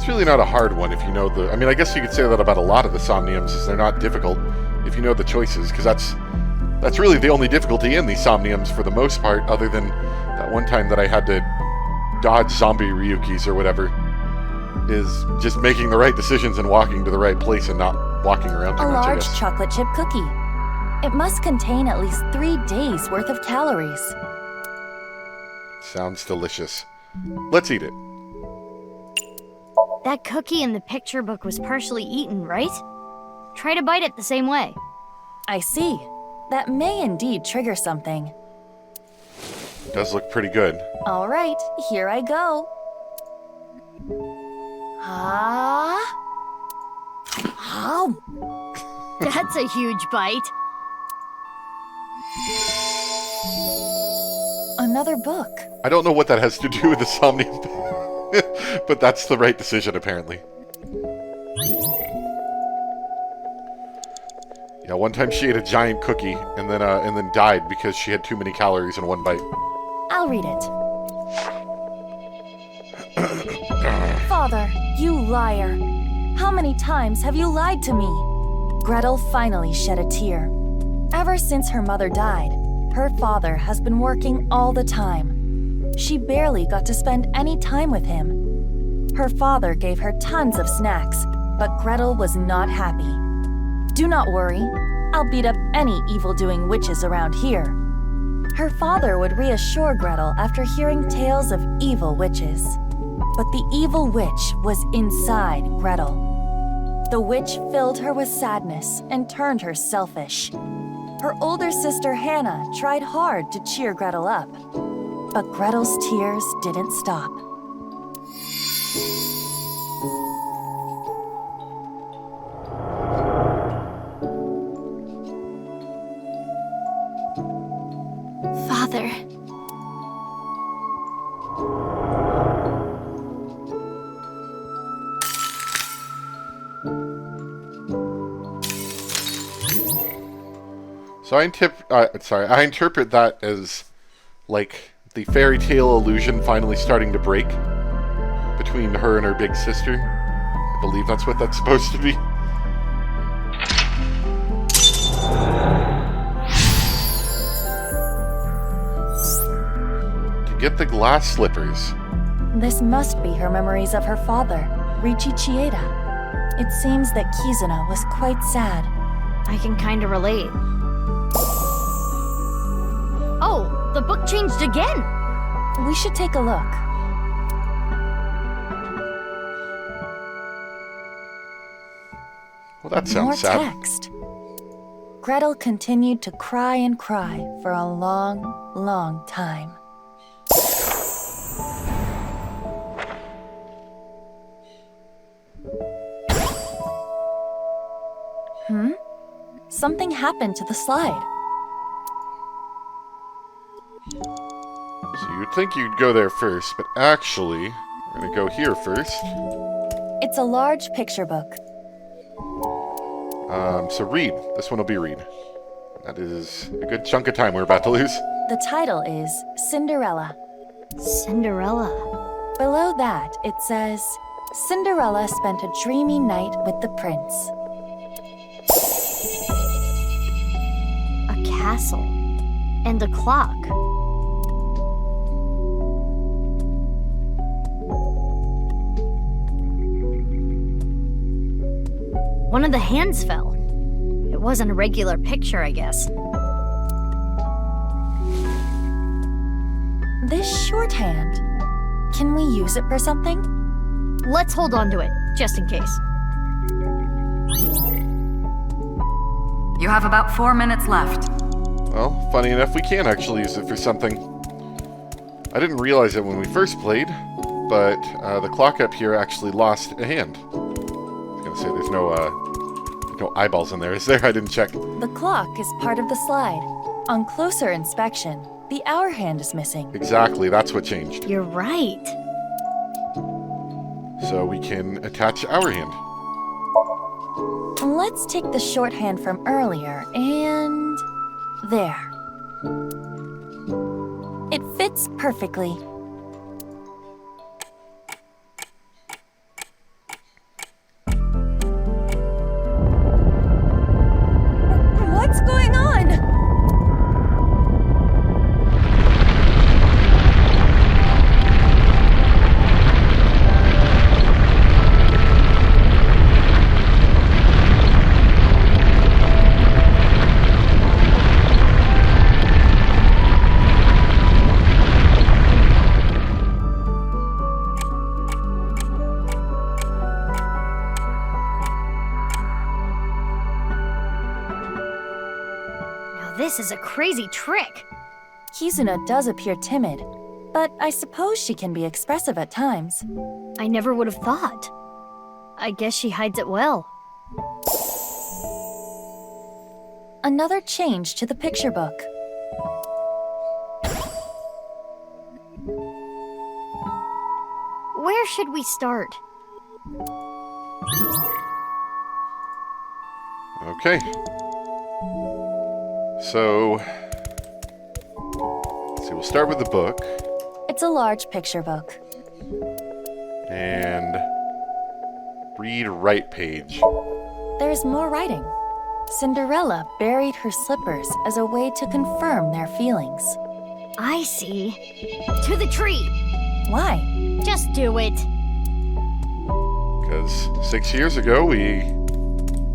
It's really not a hard one if you know the... I mean, I guess you could say that about a lot of the Somniums, is they're not difficult if you know the choices, because that's really the only difficulty in these Somniums for the most part, other than that one time that I had to dodge zombie Ryukis or whatever, is just making the right decisions and walking to the right place and not walking around too A much, I large guess. chocolate chip cookie. It must contain at least 3 days' worth of calories. Sounds delicious. Let's eat it. That cookie in the picture book was partially eaten, right? Try to bite it the same way. I see. That may indeed trigger something. It does look pretty good. All right, here I go. Ah. That's a huge bite. Another book. I don't know what that has to do with the Somnium, but that's the right decision, apparently. Yeah, one time she ate a giant cookie and then died because she had too many calories in one bite. I'll read it. Father, you liar. How many times have you lied to me? Gretel finally shed a tear. Ever since her mother died, her father has been working all the time. She barely got to spend any time with him. Her father gave her tons of snacks, but Gretel was not happy. Do not worry, I'll beat up any evil-doing witches around here. Her father would reassure Gretel after hearing tales of evil witches. But the evil witch was inside Gretel. The witch filled her with sadness and turned her selfish. Her older sister Hannah tried hard to cheer Gretel up, but Gretel's tears didn't stop. Father. So I interpret that as, like, the fairy tale illusion finally starting to break between her and her big sister. I believe that's what that's supposed to be. To get the glass slippers. This must be her memories of her father, Richi Chieda. It seems that Kizuna was quite sad. I can kinda relate. Oh, the book changed again! We should take a look. Well, that sounds More sad. text. Gretel continued to cry and cry for a long, long time. Something happened to the slide. So you'd think you'd go there first, but actually, we're gonna go here first. It's a large picture book. So read. This one will be read. That is a good chunk of time we're about to lose. The title is Cinderella. Cinderella. Below that, it says, Cinderella spent a dreamy night with the prince. A castle. And a clock. One of the hands fell. It wasn't a regular picture, I guess. This shorthand, can we use it for something? Let's hold on to it, just in case. You have about 4 minutes left. Well, funny enough, we can actually use it for something. I didn't realize it when we first played, but the clock up here actually lost a hand. I was gonna say there's no eyeballs in there, is there? I didn't check. The clock is part of the slide. On closer inspection, the hour hand is missing. Exactly, that's what changed. You're right. So we can attach our hand. Let's take the shorthand from earlier and... there. It fits perfectly. This is a crazy trick. Kizuna does appear timid, but I suppose she can be expressive at times. I never would have thought. I guess she hides it well. Another change to the picture book. Where should we start? Okay. So, let's see, we'll start with the book. It's a large picture book. And read right page. There's more writing. Cinderella buried her slippers as a way to confirm their feelings. I see. To the tree. Why? Just do it. Because 6 years ago, we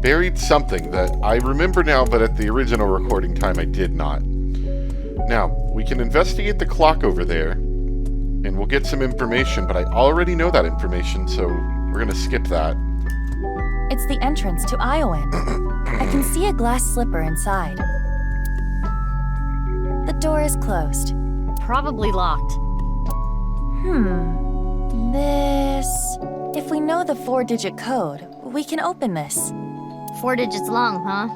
buried something that I remember now, but at the original recording time, I did not. Now, we can investigate the clock over there, and we'll get some information, but I already know that information, so we're going to skip that. It's the entrance to Iowan. I can see a glass slipper inside. The door is closed. Probably locked. If we know the 4-digit code, we can open this. 4 digits long, huh?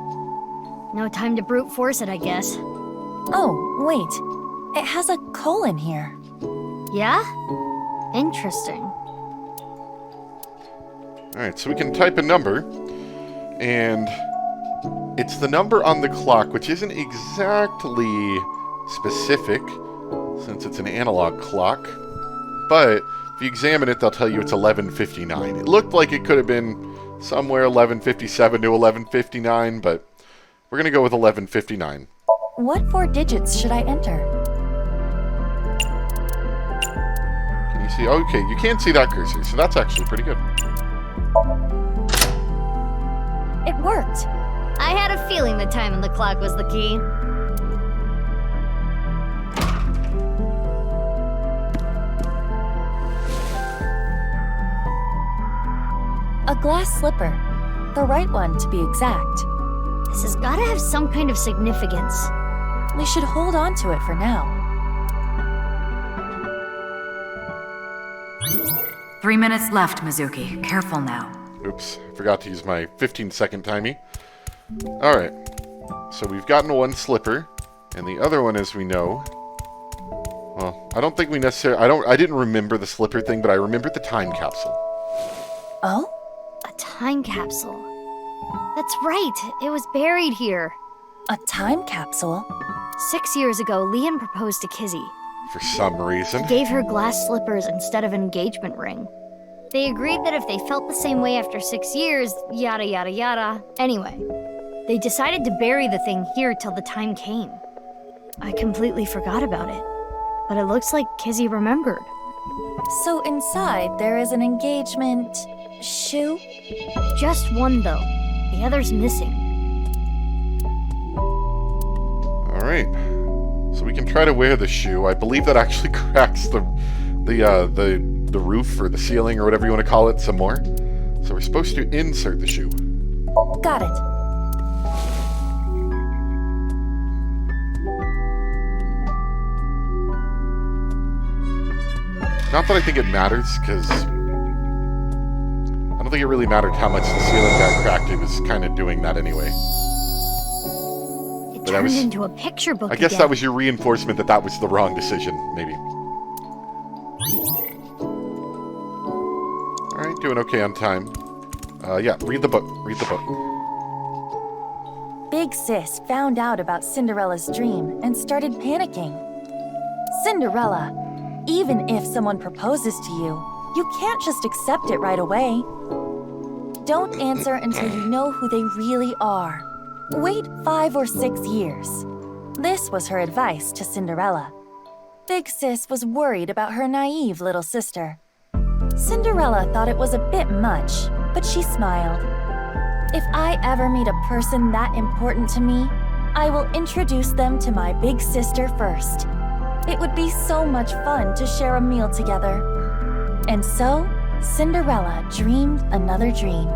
No time to brute force it, I guess. Oh, wait. It has a colon here. Yeah? Interesting. Alright, so we can type a number, and it's the number on the clock, which isn't exactly specific, since it's an analog clock, but if you examine it, they'll tell you it's 11:59. It looked like it could have been somewhere 11:57 to 11:59, but we're going to go with 11:59. What 4 digits should I enter? Can you see? Okay, you can't see that cursor, so that's actually pretty good. It worked. I had a feeling the time on the clock was the key. A glass slipper. The right one, to be exact. This has gotta have some kind of significance. We should hold on to it for now. 3 minutes left, Mizuki. Careful now. Oops, I forgot to use my 15-second timey. Alright, so we've gotten one slipper, and the other one, as we know... Well, I don't think we necessarily... I didn't remember the slipper thing, but I remembered the time capsule. Oh? A time capsule. That's right, it was buried here. A time capsule? 6 years ago, Leon proposed to Kizzy. For some reason. He gave her glass slippers instead of an engagement ring. They agreed that if they felt the same way after 6 years, yada yada yada. Anyway, they decided to bury the thing here till the time came. I completely forgot about it, but it looks like Kizzy remembered. So inside there is an engagement... shoe? Just one, though. The other's missing. Alright. So we can try to wear the shoe. I believe that actually cracks the roof or the ceiling or whatever you want to call it some more. So we're supposed to insert the shoe. Got it. Not that I think it matters, because I don't think it really mattered how much the ceiling got cracked. It was kind of doing that anyway. It But turned into a picture book I guess again. that was your reinforcement that that was the wrong decision, maybe. Alright, doing okay on time. Yeah, read the book. Read the book. Big Sis found out about Cinderella's dream and started panicking. Cinderella, even if someone proposes to you, you can't just accept it right away. Don't answer until you know who they really are. Wait 5 or 6 years. This was her advice to Cinderella. Big Sis was worried about her naive little sister. Cinderella thought it was a bit much, but she smiled. If I ever meet a person that important to me, I will introduce them to my big sister first. It would be so much fun to share a meal together. And so, Cinderella dreamed another dream.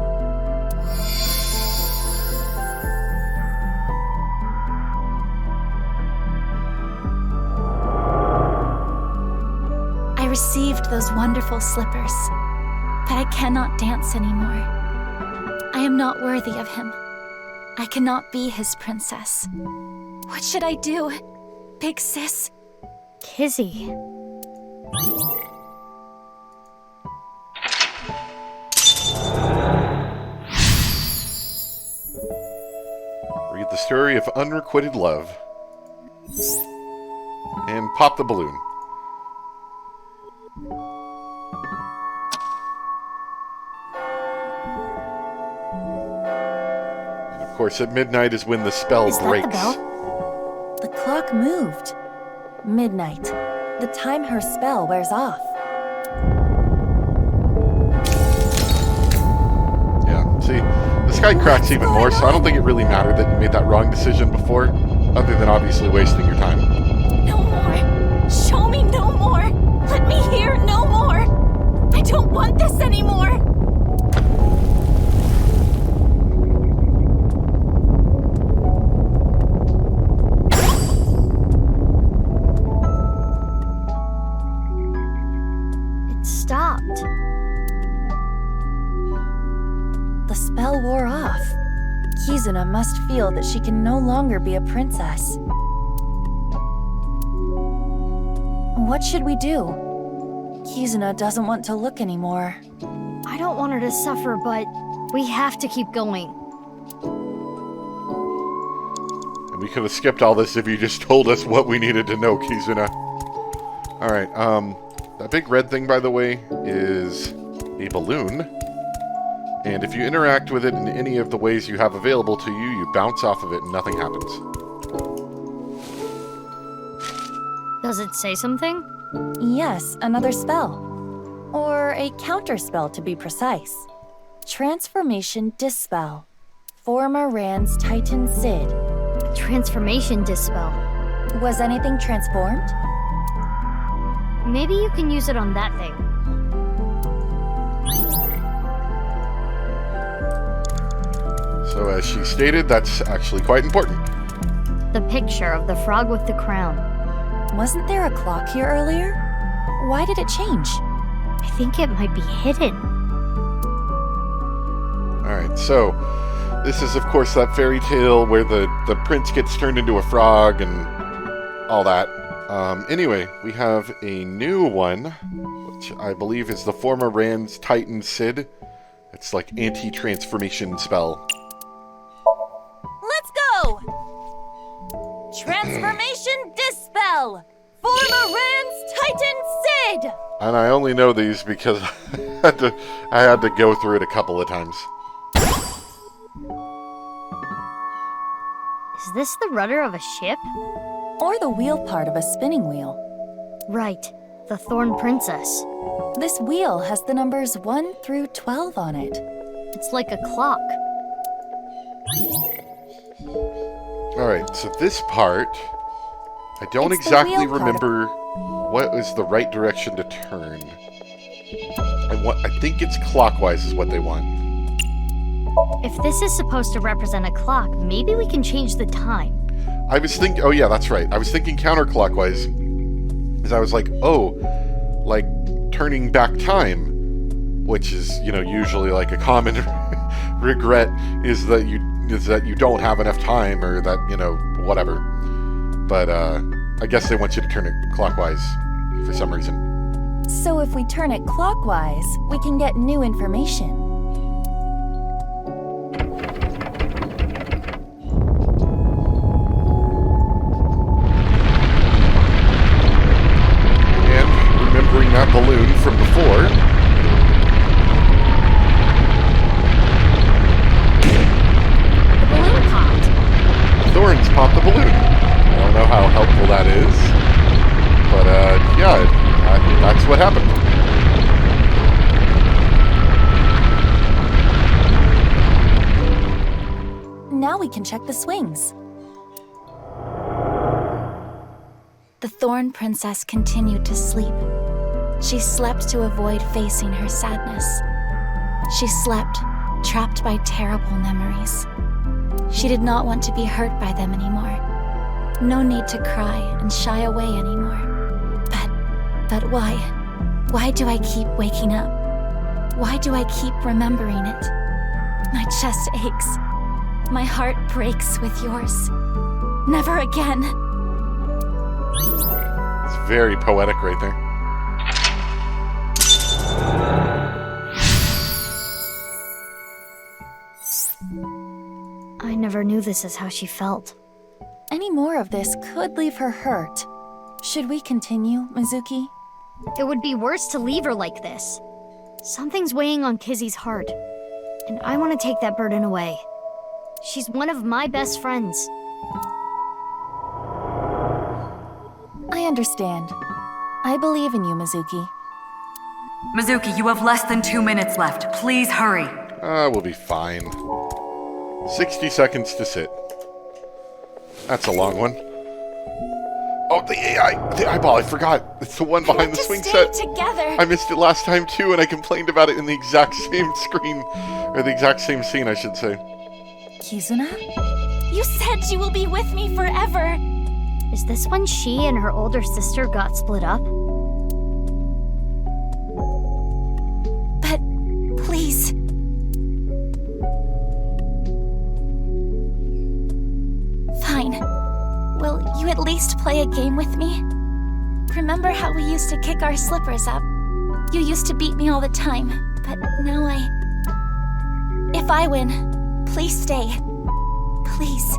I received those wonderful slippers, but I cannot dance anymore. I am not worthy of him. I cannot be his princess. What should I do, Big Sis? Kizzy. Read the story of unrequited love. And pop the balloon. And of course, at midnight is when the spell Is that breaks. the bell? The clock moved. Midnight. The time her spell wears off. Yeah, see, the sky cracks even more, so I don't think it really mattered that you made that wrong decision before, other than obviously wasting your time. No more! Show me no more! Let me hear no more! I don't want this anymore! It stopped. The spell wore off. Kizuna must feel that she can no longer be a princess. What should we do? Kizuna doesn't want to look anymore. I don't want her to suffer, but we have to keep going. And we could have skipped all this if you just told us what we needed to know, Kizuna. Alright, that big red thing, by the way, is a balloon. And if you interact with it in any of the ways you have available to you, you bounce off of it and nothing happens. Does it say something? Yes, another spell. Or a counter spell to be precise. Transformation Dispel. Former Rand's Titan Sid. Transformation dispel. Was anything transformed? Maybe you can use it on that thing. So as she stated, that's actually quite important. The picture of the frog with the crown. Wasn't there a clock here earlier? Why did it change? I think it might be hidden. Alright, so this is of course that fairy tale where the prince gets turned into a frog and all that. Anyway, we have a new one, which I believe is the former Rand's Titan Sid. It's like anti-transformation spell. Let's go! Transformation Dispel! Former Rand's Titan Sid! And I only know these because I had to go through it a couple of times. Is this the rudder of a ship? Or the wheel part of a spinning wheel. Right, the Thorn Princess. This wheel has the numbers 1 through 12 on it. It's like a clock. Alright, so this part, I don't It's the exactly wheel part. remember what is the right direction to turn. I think it's clockwise is what they want. If this is supposed to represent a clock, maybe we can change the time. I was thinking, oh yeah, that's right. I was thinking counterclockwise, because I was like, oh, like turning back time, which is, you know, usually like a common regret is that you don't have enough time, or that, you know, whatever. But I guess they want you to turn it clockwise for some reason. So if we turn it clockwise, we can get new information. And remembering that balloon from before, The balloon popped. Thorns pop the balloon. I don't know how helpful that is, but yeah, that's what happened. Now we can check the swings. The Thorn Princess continued to sleep. She slept to avoid facing her sadness. She slept, trapped by terrible memories. She did not want to be hurt by them anymore. No need to cry and shy away anymore. But why? Why do I keep waking up? Why do I keep remembering it? My chest aches. My heart breaks with yours. Never again. It's very poetic right there. I never knew this is how she felt. Any more of this could leave her hurt. Should we continue, Mizuki? It would be worse to leave her like this. Something's weighing on Kizzy's heart, and I want to take that burden away. She's one of my best friends. I understand. I believe in you, Mizuki. Mizuki, you have less than 2 minutes left. Please hurry. We'll be fine. 60 seconds to sit. That's a long one. Oh, the eyeball, I forgot. It's the one behind the swing set. Together. I missed it last time too, and I complained about it in the exact same screen. Or the exact same scene, I should say. Kizuna? You said you will be with me forever. Is this when she and her older sister got split up? But please. Fine. Will you at least play a game with me? Remember how we used to kick our slippers up? You used to beat me all the time, but now If I win, please stay. Please.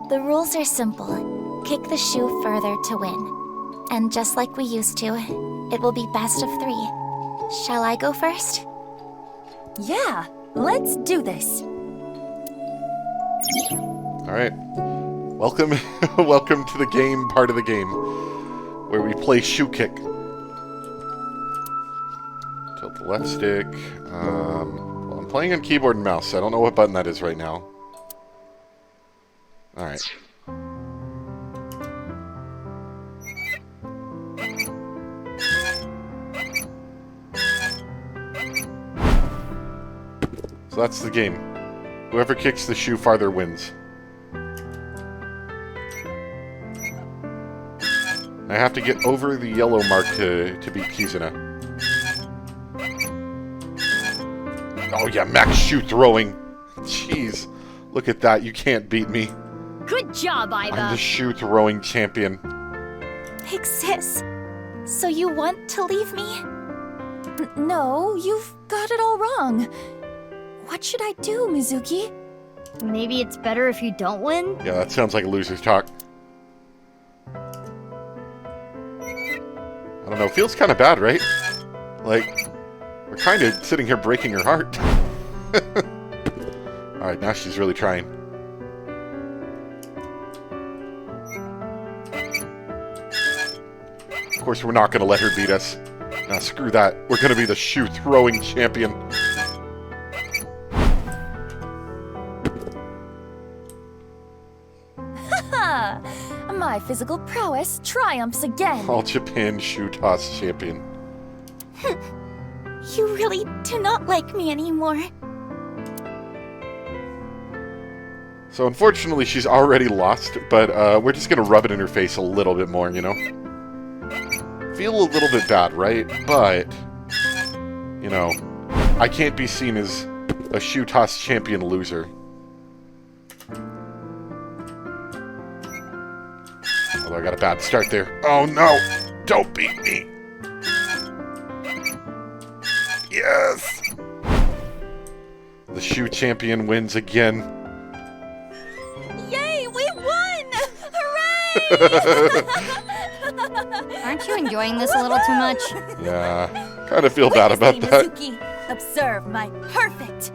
The rules are simple. Kick the shoe further to win. And just like we used to, it will be best of 3. Shall I go first? Yeah, let's do this. Alright. Welcome welcome to the game part of the game, where we play shoe kick. Tilt the left stick. Well, I'm playing on keyboard and mouse, so I don't know what button that is right now. Alright. So that's the game. Whoever kicks the shoe farther wins. I have to get over the yellow mark to beat Kizuna. Oh yeah, max shoe throwing. Jeez. Look at that, you can't beat me. Good job, Iva. I'm the shoe throwing champion. Big sis, so you want to leave me? No, you've got it all wrong. What should I do, Mizuki? Maybe it's better if you don't win? Yeah, that sounds like a loser's talk. I don't know, feels kind of bad, right? Like, we're kind of sitting here breaking her heart. Alright, now she's really trying. Of course, we're not going to let her beat us. Now, screw that. We're going to be the shoe-throwing champion. My physical prowess triumphs again. All Japan shoe toss champion. You really do not like me anymore. So unfortunately, she's already lost, but we're just gonna rub it in her face a little bit more, you know? Feel a little bit bad, right? But, you know, I can't be seen as a shoe toss champion loser. Although I got a bad start there. Oh no! Don't beat me! Yes! The shoe champion wins again. Yay, we won! Hooray! Aren't you enjoying this a little too much? Yeah, kind of feel bad about that. Mizuki, observe my perfect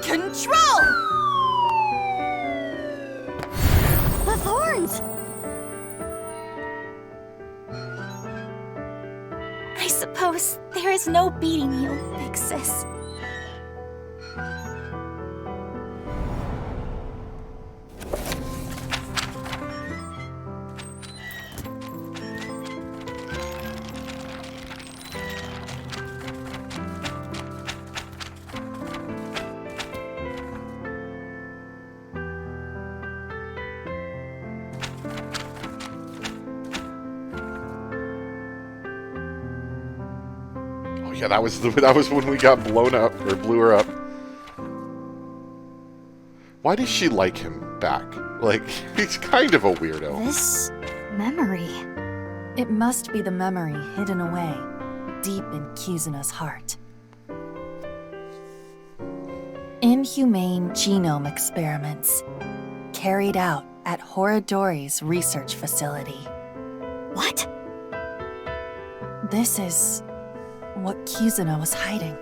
control! The thorns! I suppose there is no beating you, big sis. yeah, that was when we got blown up, or blew her up. Why does she like him back? Like, he's kind of a weirdo. This memory. It must be the memory hidden away, deep in Kizuna's heart. Inhumane genome experiments, carried out at Horodori's research facility. What? This is what Kizuna was hiding.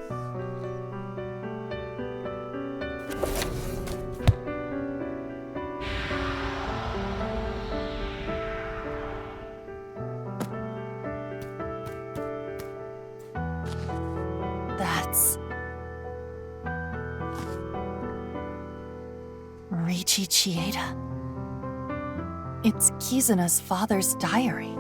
That's Riichi Chieda. It's Kizuna's father's diary.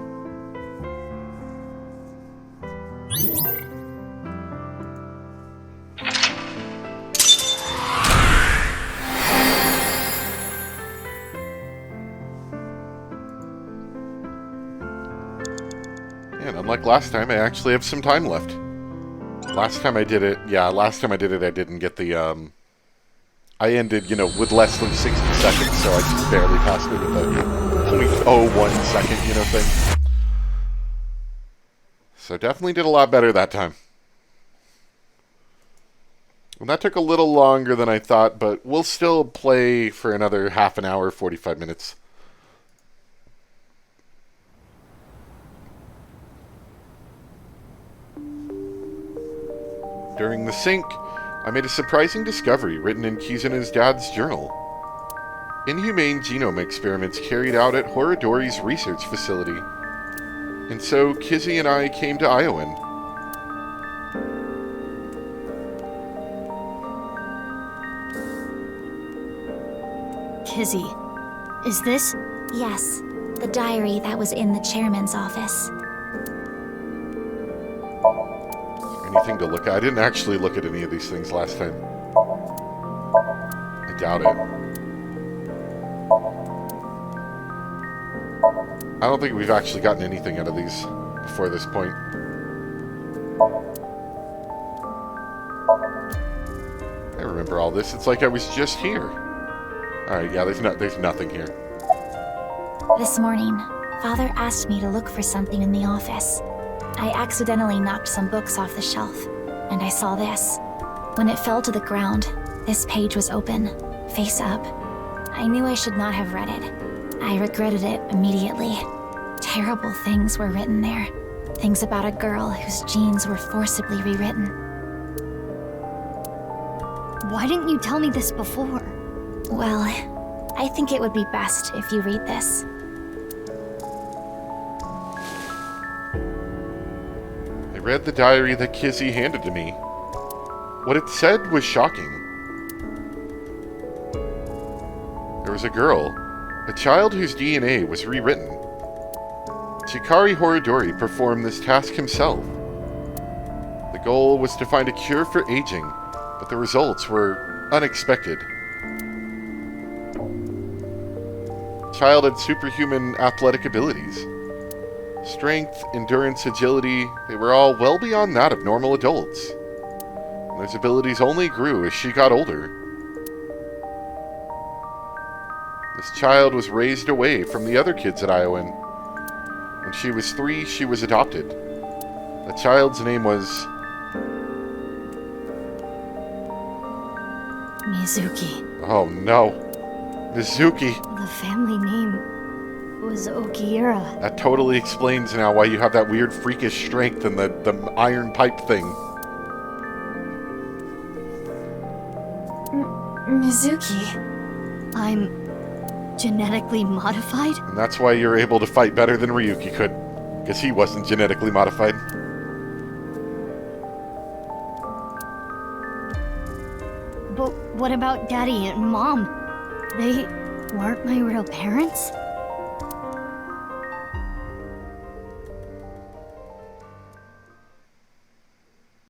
And unlike last time, I actually have some time left. Last time I did it, I didn't get the, I ended, with less than 60 seconds, so I just barely passed it with a 0.01 second, thing. So definitely did a lot better that time. And that took a little longer than I thought, but we'll still play for another half an hour, 45 minutes. During the sync, I made a surprising discovery written in Kizuna's dad's journal. Inhumane genome experiments carried out at Horodori's research facility. And so Kizzy and I came to Iowan. Kizzy, is this? Yes, the diary that was in the chairman's office. Anything to look at? I didn't actually look at any of these things last time. I doubt it. I don't think we've actually gotten anything out of these before this point. I remember all this. It's like I was just here. Alright, yeah, there's nothing here. This morning, Father asked me to look for something in the office. I accidentally knocked some books off the shelf, and I saw this. When it fell to the ground, this page was open, face up. I knew I should not have read it. I regretted it immediately. Terrible things were written there. Things about a girl whose genes were forcibly rewritten. Why didn't you tell me this before? Well, I think it would be best if you read this. I read the diary that Kizzy handed to me. What it said was shocking. There was a girl, a child whose DNA was rewritten. Chikari Horodori performed this task himself. The goal was to find a cure for aging, but the results were unexpected. The child had superhuman athletic abilities. Strength, endurance, agility, they were all well beyond that of normal adults. And those abilities only grew as she got older. This child was raised away from the other kids at Iowan. When she was 3, she was adopted. The child's name was... Mizuki. Oh no. Mizuki. The family name was Okiura. That totally explains now why you have that weird freakish strength and the iron pipe thing. Mizuki. I'm genetically modified? And that's why you're able to fight better than Ryuki could. Because he wasn't genetically modified. But what about Daddy and Mom? They weren't my real parents?